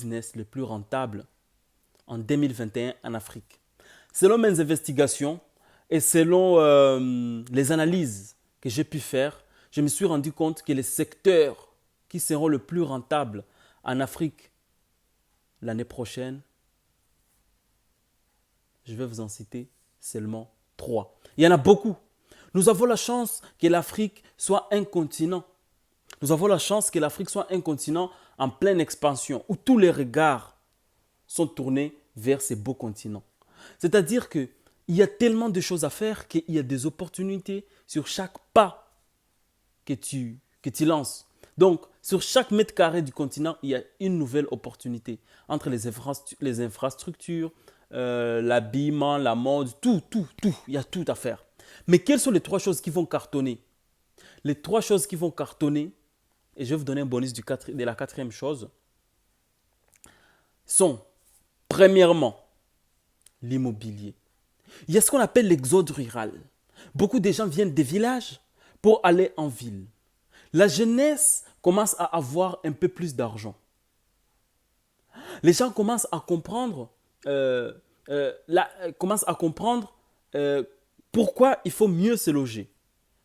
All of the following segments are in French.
business le plus rentable en 2021 en Afrique. Selon mes investigations et selon les analyses que j'ai pu faire, je me suis rendu compte que les secteurs qui seront le plus rentables en Afrique l'année prochaine, je vais vous en citer seulement trois. Il y en a beaucoup. Nous avons la chance que l'Afrique soit un continent. Nous avons la chance que l'Afrique soit un continent en pleine expansion, où tous les regards sont tournés vers ces beaux continents. C'est-à-dire qu'il y a tellement de choses à faire qu'il y a des opportunités sur chaque pas que tu lances. Donc, sur chaque mètre carré du continent, il y a une nouvelle opportunité. Entre les infrastructures, l'habillement, la mode, tout, il y a tout à faire. Mais quelles sont les trois choses qui vont cartonner? Les trois choses qui vont cartonner, et je vais vous donner un bonus de la quatrième chose, sont, premièrement, l'immobilier. Il y a ce qu'on appelle l'exode rural. Beaucoup de gens viennent des villages pour aller en ville. La jeunesse commence à avoir un peu plus d'argent. Les gens commencent à comprendre, commencent à comprendre pourquoi il faut mieux se loger.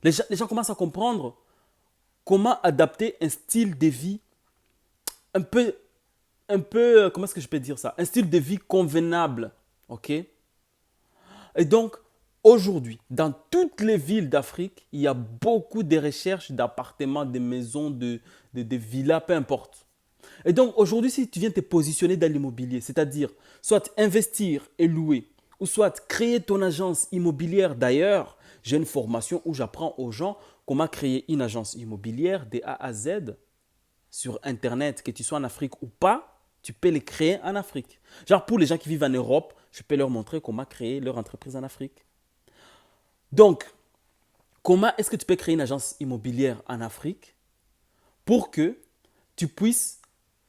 Les gens commencent à comprendre comment adapter un style de vie un peu, comment est-ce que je peux dire ça? Un style de vie convenable. OK? Et donc, aujourd'hui, dans toutes les villes d'Afrique, il y a beaucoup de recherches d'appartements, de maisons, de villas, peu importe. Et donc, aujourd'hui, si tu viens te positionner dans l'immobilier, c'est-à-dire soit investir et louer, ou soit créer ton agence immobilière d'ailleurs, j'ai une formation où j'apprends aux gens comment créer une agence immobilière de A à Z sur Internet, que tu sois en Afrique ou pas, tu peux les créer en Afrique. Genre pour les gens qui vivent en Europe, je peux leur montrer comment créer leur entreprise en Afrique. Donc, comment est-ce que tu peux créer une agence immobilière en Afrique pour que tu puisses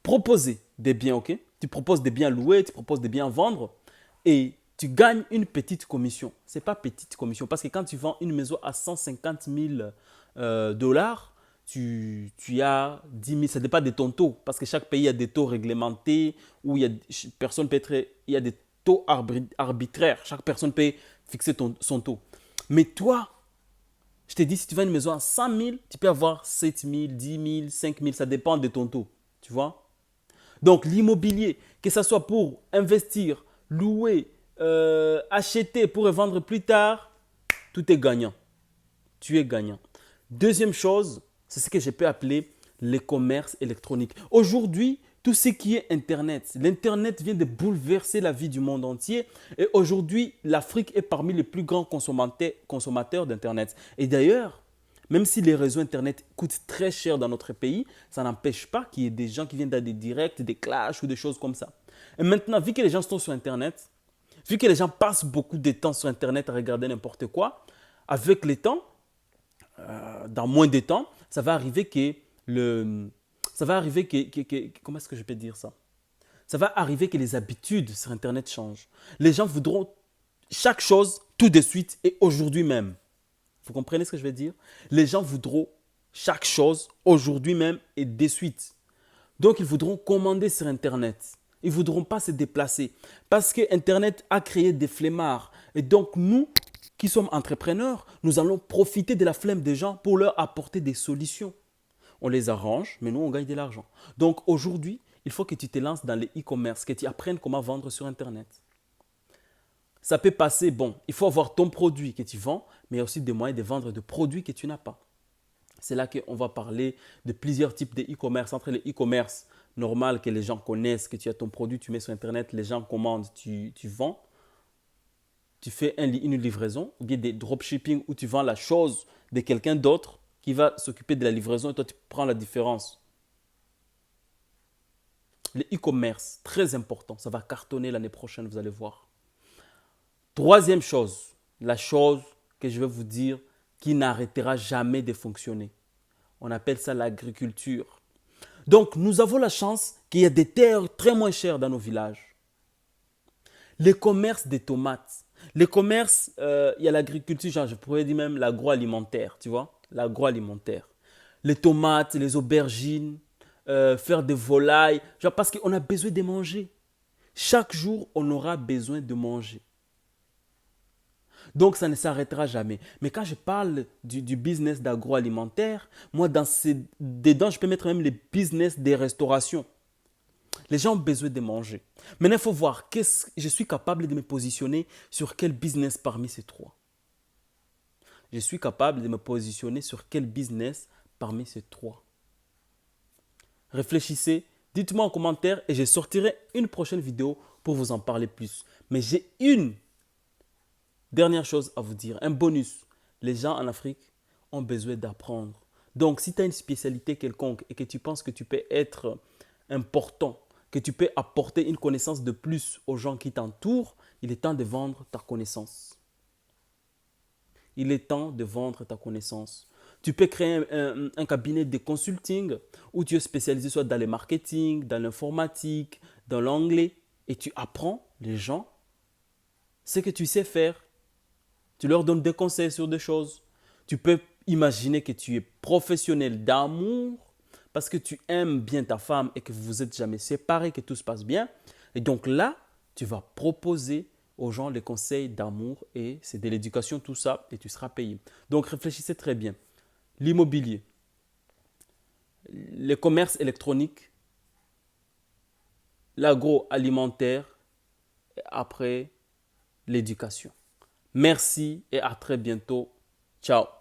proposer des biens, ok? Tu proposes des biens loués, tu proposes des biens à vendre et tu gagnes une petite commission. Ce n'est pas petite commission parce que quand tu vends une maison à 150 000 dollars, tu as 10 000, ça dépend de ton taux parce que chaque pays a des taux réglementés où personne peut être, il y a des taux arbitraires. Chaque personne peut fixer son taux. Mais toi, je te dis, si tu vends une maison à 100 000, tu peux avoir 7 000, 10 000, 5 000, ça dépend de ton taux. Tu vois? Donc l'immobilier, que ce soit pour investir, louer, acheter pour revendre plus tard, tout est gagnant. Tu es gagnant. Deuxième chose, c'est ce que je peux appeler les commerces électroniques. Aujourd'hui, tout ce qui est Internet, l'Internet vient de bouleverser la vie du monde entier et aujourd'hui, l'Afrique est parmi les plus grands consommateurs d'Internet. Et d'ailleurs, même si les réseaux Internet coûtent très cher dans notre pays, ça n'empêche pas qu'il y ait des gens qui viennent dans des directs, des clashs ou des choses comme ça. Et maintenant, vu que les gens sont sur Internet, vu que les gens passent beaucoup de temps sur Internet à regarder n'importe quoi, avec le temps, dans moins de temps, ça va arriver comment est-ce que je peux dire ça? Ça va arriver que les habitudes sur Internet changent. Les gens voudront chaque chose tout de suite et aujourd'hui même. Vous comprenez ce que je veux dire? Les gens voudront chaque chose aujourd'hui même et de suite. Donc, ils voudront commander sur Internet. Ils ne voudront pas se déplacer parce que Internet a créé des flemmards. Et donc, nous qui sommes entrepreneurs, nous allons profiter de la flemme des gens pour leur apporter des solutions. On les arrange, mais nous, on gagne de l'argent. Donc, aujourd'hui, il faut que tu te lances dans le e-commerce, que tu apprennes comment vendre sur Internet. Ça peut passer, bon, il faut avoir ton produit que tu vends, mais il y a aussi des moyens de vendre des produits que tu n'as pas. C'est là qu'on va parler de plusieurs types de e-commerce. Entre les e-commerce normal que les gens connaissent, que tu as ton produit, tu mets sur Internet, les gens commandent, tu vends. Tu fais une livraison, ou bien des dropshipping où tu vends la chose de quelqu'un d'autre qui va s'occuper de la livraison et toi tu prends la différence. Le e-commerce, très important, ça va cartonner l'année prochaine, vous allez voir. Troisième chose, la chose que je vais vous dire qui n'arrêtera jamais de fonctionner. On appelle ça l'agriculture. Donc, nous avons la chance qu'il y a des terres très moins chères dans nos villages. Le commerce des tomates. Le commerce, il y a l'agriculture, genre, je pourrais dire même l'agroalimentaire, tu vois, l'agroalimentaire. Les tomates, les aubergines, faire des volailles, genre parce qu'on a besoin de manger. Chaque jour, on aura besoin de manger. Donc, ça ne s'arrêtera jamais. Mais quand je parle du business d'agroalimentaire, moi, dedans, je peux mettre même les business des restaurations. Les gens ont besoin de manger. Maintenant, il faut voir, je suis capable de me positionner sur quel business parmi ces trois. Je suis capable de me positionner sur quel business parmi ces trois. Réfléchissez, dites-moi en commentaire et je sortirai une prochaine vidéo pour vous en parler plus. Mais j'ai une dernière chose à vous dire, un bonus. Les gens en Afrique ont besoin d'apprendre. Donc, si tu as une spécialité quelconque et que tu penses que tu peux être important, que tu peux apporter une connaissance de plus aux gens qui t'entourent, il est temps de vendre ta connaissance. Il est temps de vendre ta connaissance. Tu peux créer un cabinet de consulting où tu es spécialisé soit dans le marketing, dans l'informatique, dans l'anglais et tu apprends les gens ce que tu sais faire. Tu leur donnes des conseils sur des choses. Tu peux imaginer que tu es professionnel d'amour parce que tu aimes bien ta femme et que vous vous êtes jamais séparés, que tout se passe bien. Et donc là, tu vas proposer aux gens les conseils d'amour et c'est de l'éducation, tout ça, et tu seras payé. Donc réfléchissez très bien. L'immobilier, le commerce électronique, l'agroalimentaire, et après l'éducation. Merci et à très bientôt. Ciao.